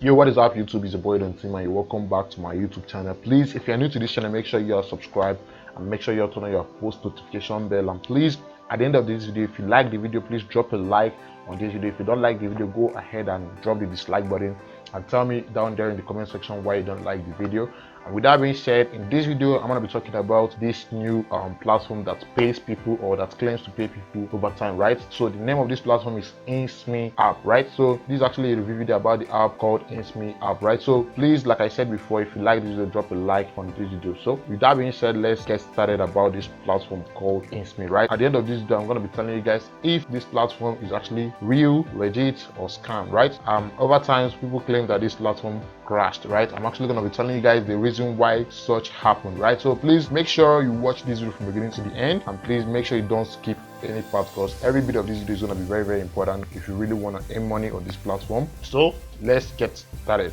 Yo, what is up YouTube? It's your boy N10k and welcome back to my YouTube channel. Please, if you're new to this channel, make sure you are subscribed and make sure you turn on your post notification bell. And please, at the end of this video, if you like the video, please drop a like on this video. If you don't like the video, go ahead and drop the dislike button and tell me down there in the comment section why you don't like the video. And with that being said, in this video I'm going to be talking about this new platform that pays people, or that claims to pay people over time, right? So the name of this platform is Insme app, right? So this is actually a review video about the app called Insme app, right? So please, like I said before, if you like this video, drop a like on this video. So with that being said, let's get started about this platform called Insme, right? At the end of this video, I'm going to be telling you guys if this platform is actually real, legit, or scam, right? Over time people claim that this platform crashed, right? I'm actually going to be telling you guys the reason why such happened, right? So please make sure you watch this video from the beginning to the end, and please make sure you don't skip any part, because every bit of this video is going to be very, very important if you really want to earn money on this platform. So let's get started.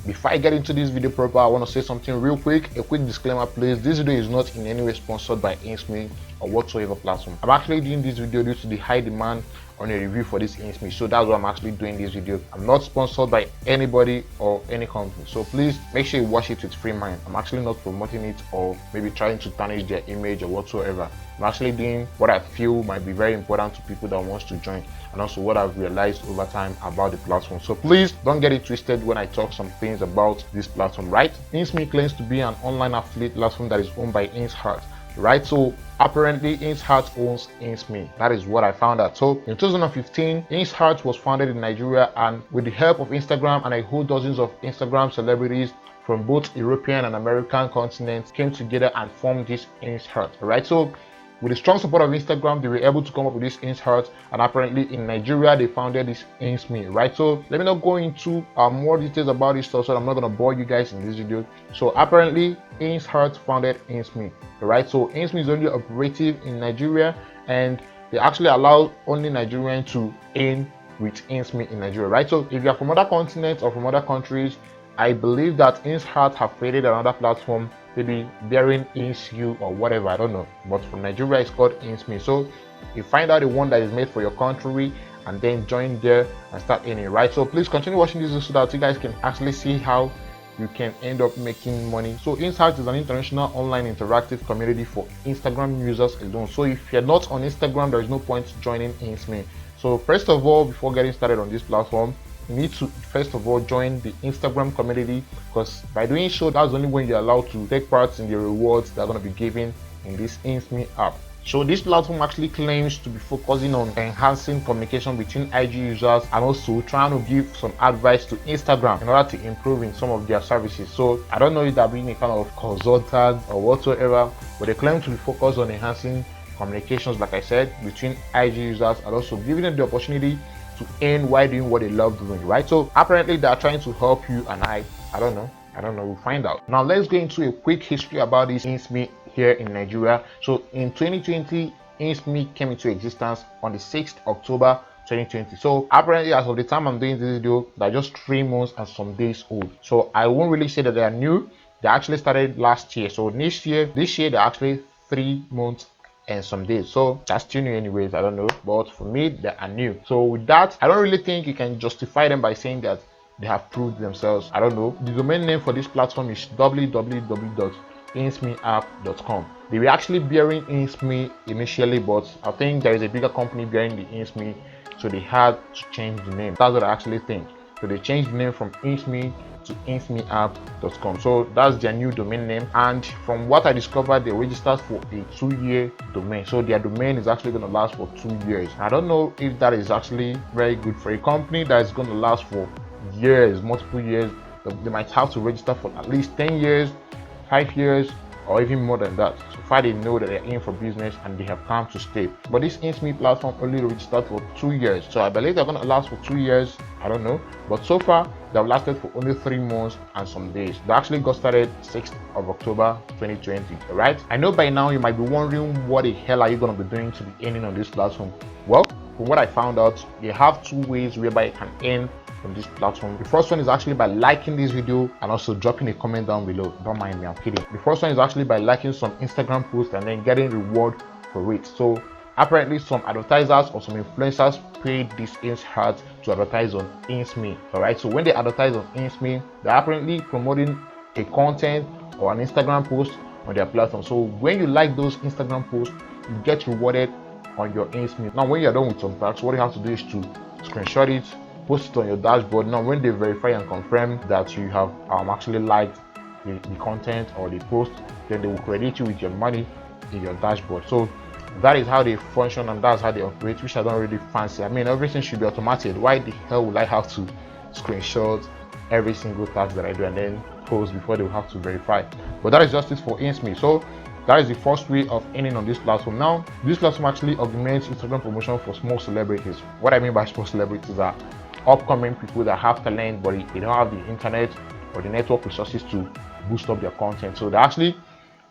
Before I get into this video proper, I want to say something real quick. A quick disclaimer, please. This video is not in any way sponsored by Insme or whatsoever platform. I'm actually doing this video due to the high demand on a review for this Insme, so that's why I'm actually doing this video. I'm not sponsored by anybody or any company, so please make sure you watch it with free mind. I'm actually not promoting it or maybe trying to tarnish their image or whatsoever. I'm actually doing what I feel might be very important to people that wants to join, and also what I've realized over time about the platform. So please don't get it twisted when I talk some things about this platform, right? Insme claims to be an online affiliate platform that is owned by Insme, right? So apparently Insme owns Insme. That is what I found out. So in 2015, Insme was founded in Nigeria, and with the help of Instagram and a whole dozens of Instagram celebrities from both European and American continents came together and formed this Insme, right? So with the strong support of Instagram, they were able to come up with this Insme, and apparently in Nigeria they founded this Insme, right? So let me not go into more details about this stuff, so I'm not going to bore you guys in this video. So apparently Insme founded Insme, right? So Insme is only operative in Nigeria, and they actually allow only Nigerians to earn with Insme in Nigeria, right? So if you are from other continents or from other countries, I believe that Insme have created another platform, maybe bearing Insme or whatever, I don't know, but from Nigeria it's called Insme. So you find out the one that is made for your country and then join there and start earning, right? So please continue watching this so that you guys can actually see how you can end up making money. So Insme is an international online interactive community for Instagram users alone. So if you're not on Instagram, there is no point joining Insme. So first of all, before getting started on this platform, you need to first of all join the Instagram community, because by doing so, that's only when you're allowed to take part in the rewards that are going to be given in this Insme app. So this platform actually claims to be focusing on enhancing communication between IG users and also trying to give some advice to Instagram in order to improve in some of their services. So I don't know if they're being a kind of consultant or whatsoever, but they claim to be focused on enhancing communications, like I said, between IG users and also giving them the opportunity to earn while doing what they love doing, right? So apparently they are trying to help you, and I don't know, we'll find out. Now let's go into a quick history about this Insme here in Nigeria. So in 2020, Insme came into existence on the 6th October 2020. So apparently as of the time I'm doing this video, they're just 3 months and some days old. So I won't really say that they are new. They actually started last year. So this year they're actually 3 months and some days, so that's still new anyways, I don't know, but for me they are new. So with that, I don't really think you can justify them by saying that they have proved themselves. I don't know. The domain name for this platform is www.insmeapp.com. they were actually bearing Insme initially, but I think there is a bigger company bearing the Insme, so they had to change the name. That's what I actually think. So they changed the name from Insme to insmeapp.com. so that's their new domain name, and from what I discovered, they registered for a 2-year domain, so their domain is actually going to last for 2 years. I don't know if that is actually very good for a company that is going to last for years, multiple years. They might have to register for at least 10 years, 5 years, or even more than that. So far they know that they're in for business and they have come to stay. But this Insme platform only registered for 2 years, so I believe they're going to last for 2 years. I don't know, but so far they've lasted for only 3 months and some days. They actually got started 6th of October 2020. All right, I know by now you might be wondering, what the hell are you going to be doing to be earning on this platform? Well, from what I found out, they have 2 ways whereby you can earn from this platform. The first one is actually by liking this video and also dropping a comment down below. Don't mind me, I'm kidding. The first one is actually by liking some Instagram posts and then getting reward for it. So apparently some advertisers or some influencers paid these ads to advertise on Insme. All right, so when they advertise on Insme, they're apparently promoting a content or an Instagram post on their platform. So when you like those Instagram posts, you get rewarded on your Insme. Now when you're done with some tasks, what you have to do is to screenshot it, post it on your dashboard. Now when they verify and confirm that you have actually liked the content or the post, then they will credit you with your money in your dashboard. So that is how they function and that's how they operate, which I don't really fancy. I mean, everything should be automated. Why the hell would I have to screenshot every single task that I do and then post before they will have to verify? But that is just it for Insme. So that is the first way of earning on this platform. Now this platform actually augments Instagram promotion for small celebrities. What I mean by small celebrities are upcoming people that have talent but they don't have the internet or the network resources to boost up their content. So they actually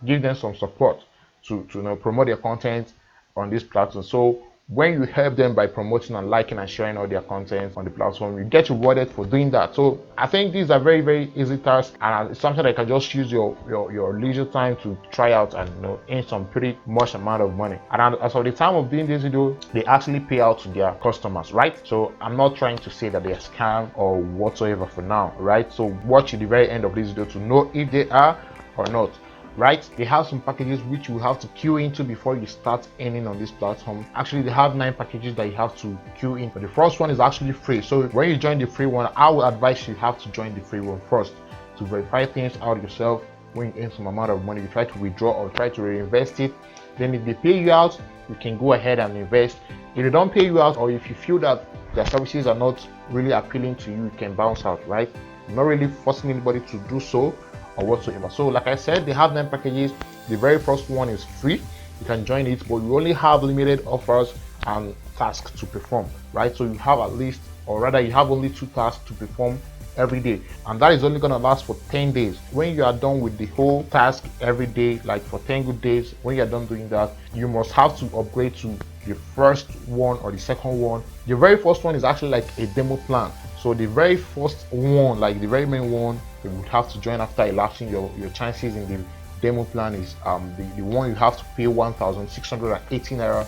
give them some support to promote their content on this platform. So when you help them by promoting and liking and sharing all their content on the platform, you get rewarded for doing that. So I think these are very easy tasks, and it's something that you can just use your leisure time to try out and earn some pretty much amount of money. And as of the time of doing this video, they actually pay out to their customers, right? So I'm not trying to say that they are scam or whatsoever for now, right? So watch to the very end of this video to know if they are or not. Right, they have some packages which you have to queue into before you start earning on this platform. Actually, they have 9 packages that you have to queue in. But the first one is actually free. So when you join the free one, I would advise you have to join the free one first to verify things out yourself. When you earn some amount of money, you try to withdraw or try to reinvest it. Then if they pay you out, you can go ahead and invest. If they don't pay you out, or if you feel that their services are not really appealing to you, you can bounce out, right? I'm not really forcing anybody to do so or whatsoever. So like I said, they have 9 packages. The very first one is free. You can join it, but you only have limited offers and tasks to perform, right? So you have at least, or rather you have only 2 tasks to perform every day, and that is only going to last for 10 days. When you are done with the whole task every day, like for 10 good days, when you are done doing that, you must have to upgrade to the first one or the second one. The very first one is actually like a demo plan. So the very first one, like the very main one, you would have to join after elapsing your chances in the demo plan is the one you have to pay 1,618 naira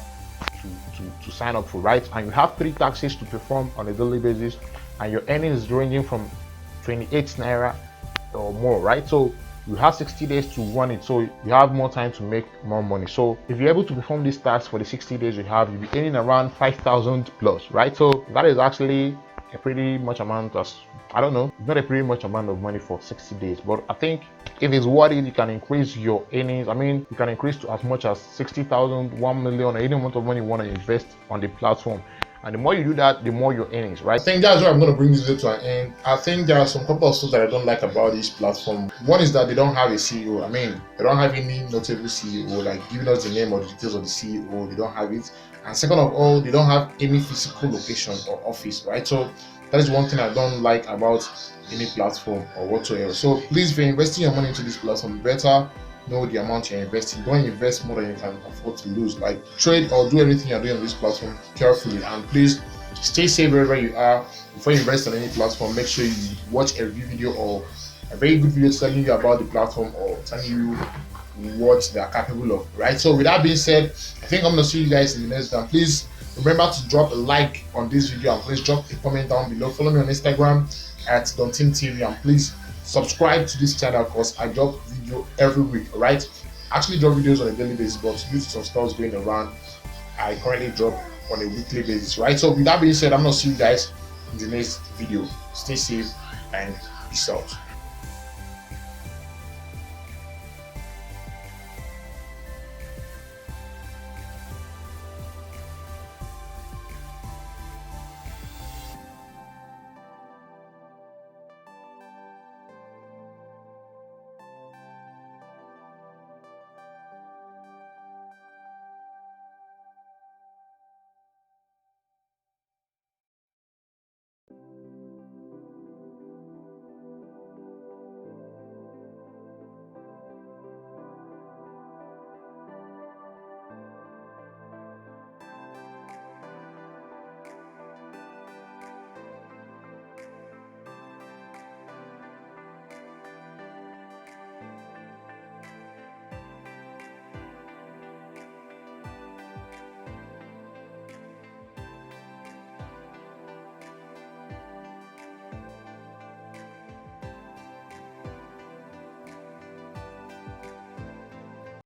to sign up for, right? And you have 3 taxes to perform on a daily basis, and your earnings is ranging from 28 naira or more, right? So you have 60 days to run it, so you have more time to make more money. So if you're able to perform these tasks for the 60 days you have, you'll be earning around 5,000 plus, right? So that is actually a pretty much amount of, I don't know, it's not a pretty much amount of money for 60 days, but I think if it's worth it, you can increase your earnings. I mean, you can increase to as much as 60,000, 1 million, or any amount of money you want to invest on the platform. And the more you do that, the more your earnings, right? I think that's where I'm going to bring this video to an end. I think there are some couple of stuff that I don't like about this platform. One is that they don't have a CEO. I mean, they don't have any notable CEO, like giving us the name or the details of the CEO. They don't have it. And second of all, they don't have any physical location or office, right? So that is one thing I don't like about any platform or whatsoever. So please, if you're investing your money into this platform, better know the amount you're investing. Don't invest more than you can afford to lose. Like, trade or do everything you're doing on this platform carefully, and please stay safe wherever you are. Before you invest on any platform, make sure you watch a review video or a very good video telling you about the platform or telling you what they are capable of, right? So with that being said, I think I'm gonna see you guys in the next one. Please remember to drop a like on this video, and please drop a comment down below. Follow me on Instagram at DonTimTV, and please subscribe to this channel because I drop video every week. Alright, actually drop videos on a daily basis, but due to some stuff going around, I currently drop on a weekly basis, right? So with that being said, I'm gonna see you guys in the next video. Stay safe and peace out.